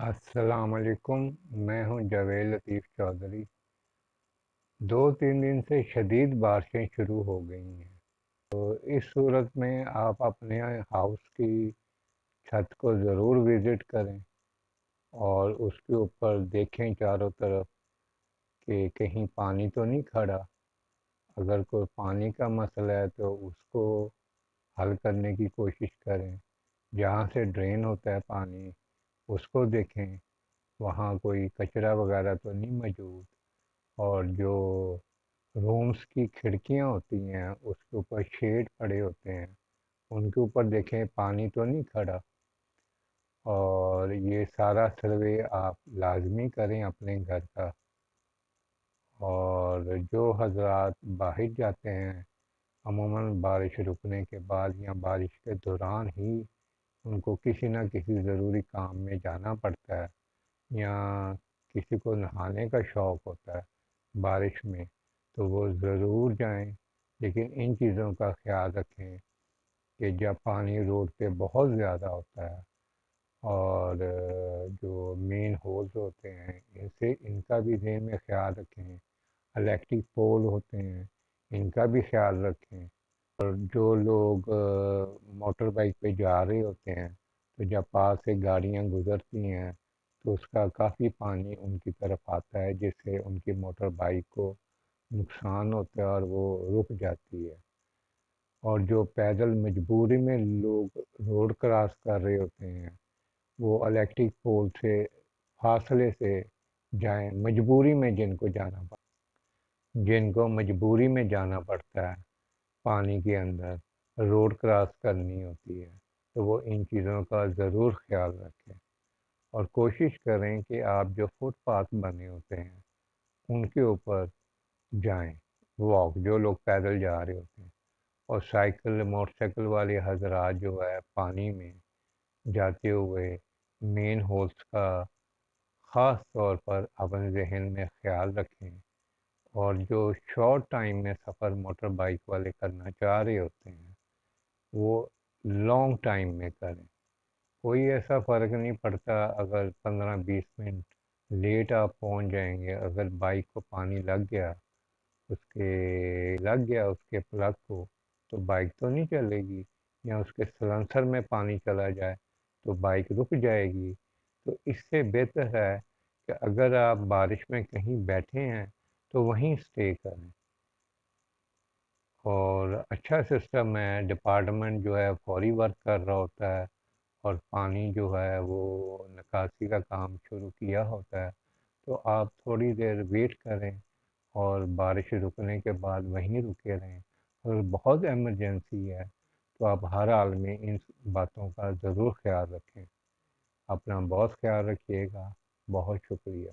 السلام علیکم۔ میں ہوں جاوید لطیف چودھری۔ 2-3 دن سے شدید بارشیں شروع ہو گئی ہیں، تو اس صورت میں آپ اپنے ہاؤس کی چھت کو ضرور وزٹ کریں اور اس کے اوپر دیکھیں چاروں طرف کہ کہیں پانی تو نہیں کھڑا۔ اگر کوئی پانی کا مسئلہ ہے تو اس کو حل کرنے کی کوشش کریں۔ جہاں سے ڈرین ہوتا ہے پانی اس کو دیکھیں، وہاں کوئی کچرا وغیرہ تو نہیں موجود، اور جو رومز کی کھڑکیاں ہوتی ہیں اس کے اوپر شیڈ پڑے ہوتے ہیں ان کے اوپر دیکھیں پانی تو نہیں کھڑا۔ اور یہ سارا سروے آپ لازمی کریں اپنے گھر کا۔ اور جو حضرات باہر جاتے ہیں عموماً بارش رکنے کے بعد یا بارش کے دوران ہی ان کو کسی نہ کسی ضروری کام میں جانا پڑتا ہے، یا کسی کو نہانے کا شوق ہوتا ہے بارش میں، تو وہ ضرور جائیں، لیکن ان چیزوں کا خیال رکھیں کہ جب پانی روڈ پہ بہت زیادہ ہوتا ہے اور جو مین ہولز ہوتے ہیں ان کا بھی ذہن میں خیال رکھیں۔ الیکٹرک پول ہوتے ہیں ان کا بھی خیال رکھیں۔ اور جو لوگ موٹر بائک پہ جا رہے ہوتے ہیں تو جب پاس سے گاڑیاں گزرتی ہیں تو اس کا کافی پانی ان کی طرف آتا ہے، جس سے ان کی موٹر بائک کو نقصان ہوتا ہے اور وہ رک جاتی ہے۔ اور جو پیدل مجبوری میں لوگ روڈ کراس کر رہے ہوتے ہیں وہ الیکٹرک پول سے فاصلے سے جائیں، مجبوری میں جن کو مجبوری میں جانا پڑتا ہے پانی کے اندر روڈ کراس کرنی ہوتی ہے، تو وہ ان چیزوں کا ضرور خیال رکھیں اور کوشش کریں کہ آپ جو فٹ پاتھ بنے ہوتے ہیں ان کے اوپر جائیں، واک جو لوگ پیدل جا رہے ہوتے ہیں۔ اور سائیکل موٹر سائیکل والے حضرات جو ہے پانی میں جاتے ہوئے مین ہولز کا خاص طور پر اپنے ذہن میں خیال رکھیں، اور جو شارٹ ٹائم میں سفر موٹر بائک والے کرنا چاہ رہے ہوتے ہیں وہ لانگ ٹائم میں کریں۔ کوئی ایسا فرق نہیں پڑتا اگر 15-20 منٹ لیٹ آپ پہنچ جائیں گے، اگر بائک کو پانی لگ گیا اس کے پلگ کو تو بائک تو نہیں چلے گی، یا اس کے سلنسر میں پانی چلا جائے تو بائک رک جائے گی۔ تو اس سے بہتر ہے کہ اگر آپ بارش میں کہیں بیٹھے ہیں تو وہیں اسٹے کریں۔ اور اچھا سسٹم ہے، ڈپارٹمنٹ جو ہے فوری ورک کر رہا ہوتا ہے اور پانی جو ہے وہ نکاسی کا کام شروع کیا ہوتا ہے، تو آپ تھوڑی دیر ویٹ کریں اور بارش رکنے کے بعد وہیں رکے رہیں۔ اگر بہت ایمرجنسی ہے تو آپ ہر حال میں ان باتوں کا ضرور خیال رکھیں۔ اپنا بہت خیال رکھیے گا۔ بہت شکریہ۔